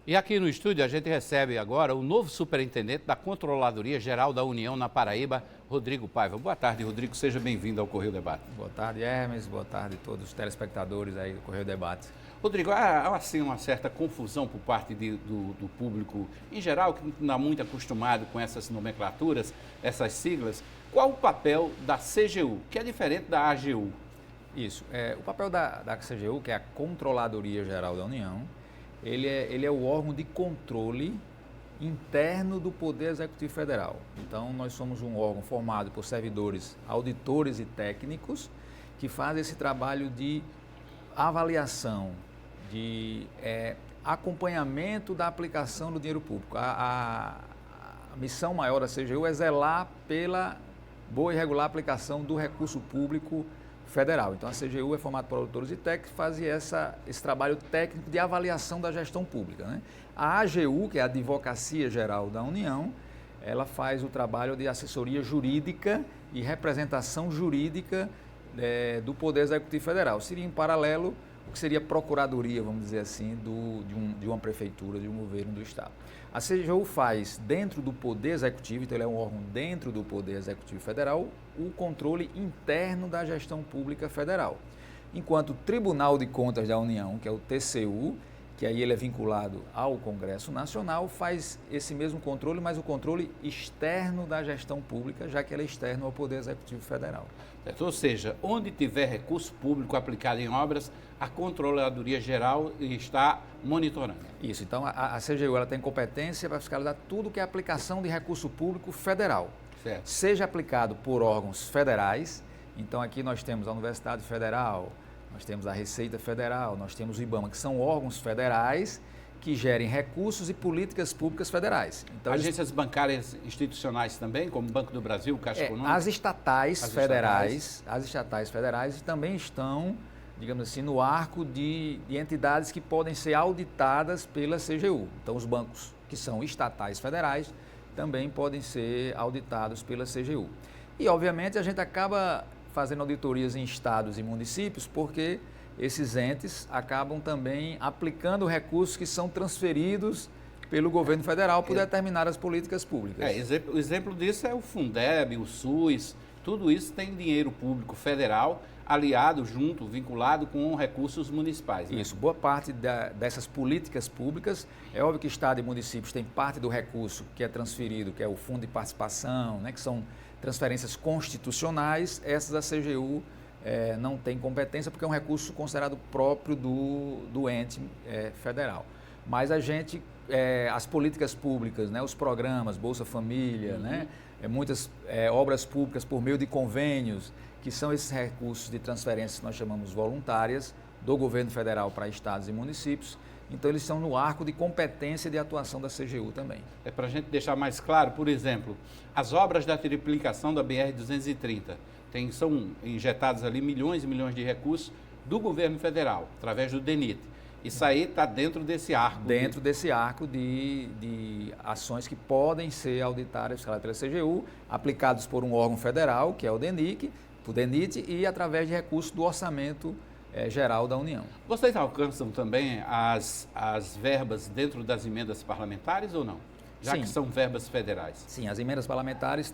E aqui no estúdio a gente recebe agora o novo superintendente da Controladoria Geral da União na Paraíba, Rodrigo Paiva. Boa tarde, Rodrigo. Seja bem-vindo ao Correio Debate. Boa tarde, Hermes. Boa tarde a todos os telespectadores aí do Correio Debate. Rodrigo, há assim uma certa confusão por parte do público em geral, que não está muito acostumado com essas nomenclaturas, essas siglas. Qual o papel da CGU, que é diferente da AGU? Isso. O papel da CGU, que é a Controladoria Geral da União, ele é o órgão de controle interno do Poder Executivo Federal. Então, nós somos um órgão formado por servidores, auditores e técnicos que fazem esse trabalho de avaliação, de acompanhamento da aplicação do dinheiro público. A missão maior da CGU é zelar pela boa e regular aplicação do recurso público federal. Então, a CGU é formada por auditores e técnicos que fazem esse trabalho técnico de avaliação da gestão pública, né? A AGU, que é a Advocacia Geral da União, ela faz o trabalho de assessoria jurídica e representação jurídica do Poder Executivo Federal. Seria em paralelo o que seria procuradoria, vamos dizer assim, de uma prefeitura, de um governo do Estado. A CGU faz, dentro do Poder Executivo, então ele é um órgão dentro do Poder Executivo Federal, o controle interno da gestão pública federal. Enquanto o Tribunal de Contas da União, que é o TCU, que aí ele é vinculado ao Congresso Nacional, faz esse mesmo controle, mas o controle externo da gestão pública, já que ele é externo ao Poder Executivo Federal. Ou seja, onde tiver recurso público aplicado em obras, a Controladoria Geral está monitorando. Isso, então a CGU ela tem competência para fiscalizar tudo que é aplicação de recurso público federal. Certo. Seja aplicado por órgãos federais, então aqui nós temos a Universidade Federal, nós temos a Receita Federal, nós temos o IBAMA, que são órgãos federais que gerem recursos e políticas públicas federais. Então, agências bancárias institucionais também, como o Banco do Brasil, Caixa Econômica? As estatais federais também estão, digamos assim, no arco de entidades que podem ser auditadas pela CGU. Então, os bancos que são estatais federais também podem ser auditados pela CGU. E, obviamente, a gente acaba fazendo auditorias em estados e municípios, porque esses entes acabam também aplicando recursos que são transferidos pelo governo federal por determinadas políticas públicas. O exemplo disso é o Fundeb, o SUS, tudo isso tem dinheiro público federal aliado, junto, vinculado com recursos municipais. Né? Isso, boa parte dessas políticas públicas, é óbvio que estado e municípios têm parte do recurso que é transferido, que é o Fundo de Participação, né, que são transferências constitucionais, essas a CGU não tem competência porque é um recurso considerado próprio do ente federal. Mas a gente, as políticas públicas, né, os programas, Bolsa Família, né, muitas obras públicas por meio de convênios, que são esses recursos de transferências que nós chamamos voluntárias do governo federal para estados e municípios. Então, eles estão no arco de competência de atuação da CGU também. Para a gente deixar mais claro, por exemplo, as obras da triplicação da BR-230 são injetados ali milhões e milhões de recursos do governo federal, através do DENIT. Isso aí está dentro desse arco. Dentro desse arco de ações que podem ser auditadas pela CGU, aplicados por um órgão federal, que é o DENIT, e através de recursos do orçamento geral da União. Vocês alcançam também as verbas dentro das emendas parlamentares ou não? Já Sim. que são verbas federais. Sim, as emendas parlamentares,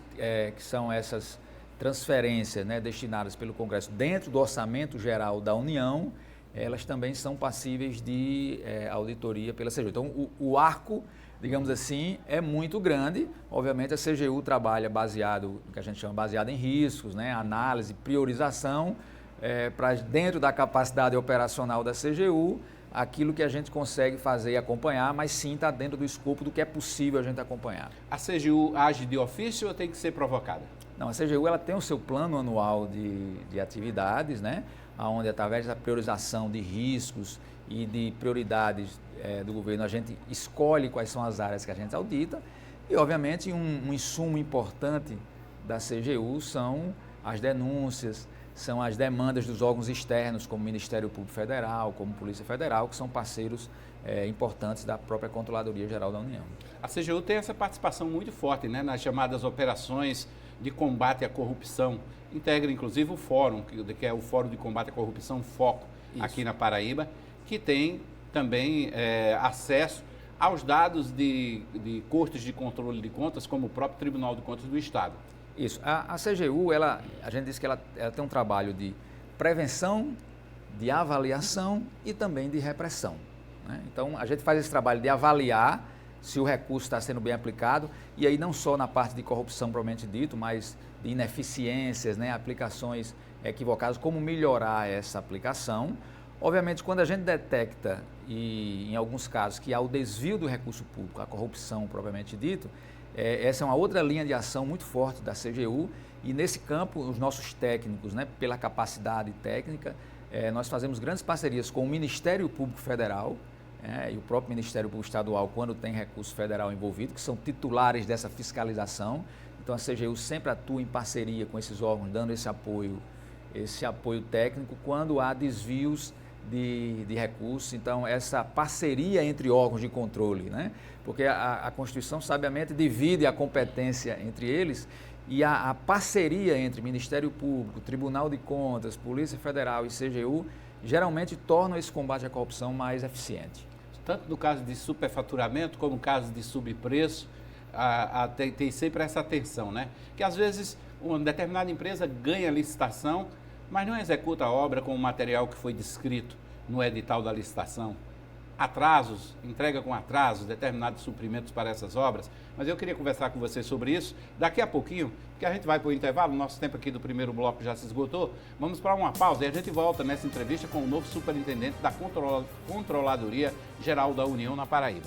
que são essas transferências, né, destinadas pelo Congresso dentro do orçamento geral da União, elas também são passíveis de auditoria pela CGU. Então, o arco, digamos assim, é muito grande. Obviamente, a CGU trabalha baseado, o que a gente chama baseado em riscos, né, análise, priorização, para dentro da capacidade operacional da CGU, aquilo que a gente consegue fazer e acompanhar, mas sim está dentro do escopo do que é possível a gente acompanhar. A CGU age de ofício ou tem que ser provocada? Não, a CGU ela tem o seu plano anual de atividades, né, onde através da priorização de riscos e de prioridades do governo, a gente escolhe quais são as áreas que a gente audita e, obviamente, um insumo importante da CGU são as denúncias, são as demandas dos órgãos externos, como o Ministério Público Federal, como Polícia Federal, que são parceiros importantes da própria Controladoria Geral da União. A CGU tem essa participação muito forte, né, nas chamadas operações de combate à corrupção. Integra, inclusive, o fórum, que é o Fórum de Combate à Corrupção, FOCO, aqui na Paraíba, que tem também acesso aos dados de cortes de controle de contas, como o próprio Tribunal de Contas do Estado. Isso. A CGU, a gente disse que ela tem um trabalho de prevenção, de avaliação e também de repressão, né? Então, a gente faz esse trabalho de avaliar se o recurso está sendo bem aplicado, e aí não só na parte de corrupção propriamente dito, mas de ineficiências, né, aplicações equivocadas, como melhorar essa aplicação. Obviamente, quando a gente detecta, e em alguns casos, que há o desvio do recurso público, a corrupção propriamente dito, essa é uma outra linha de ação muito forte da CGU, e nesse campo, os nossos técnicos, né, pela capacidade técnica, nós fazemos grandes parcerias com o Ministério Público Federal, e o próprio Ministério Público Estadual, quando tem recurso federal envolvido, que são titulares dessa fiscalização. Então, a CGU sempre atua em parceria com esses órgãos, dando esse apoio técnico quando há desvios de recursos. Então, essa parceria entre órgãos de controle, né? Porque a Constituição, sabiamente, divide a competência entre eles, e a parceria entre Ministério Público, Tribunal de Contas, Polícia Federal e CGU, geralmente torna esse combate à corrupção mais eficiente. Tanto no caso de superfaturamento, como no caso de subpreço, tem sempre essa atenção, né? Que às vezes uma determinada empresa ganha licitação, mas não executa a obra com o material que foi descrito no edital da licitação. Atrasos, entrega com atrasos, determinados suprimentos para essas obras. Mas eu queria conversar com você sobre isso daqui a pouquinho, porque a gente vai para o intervalo, nosso tempo aqui do primeiro bloco já se esgotou. Vamos para uma pausa e a gente volta nessa entrevista com o novo superintendente da Controladoria Geral da União na Paraíba.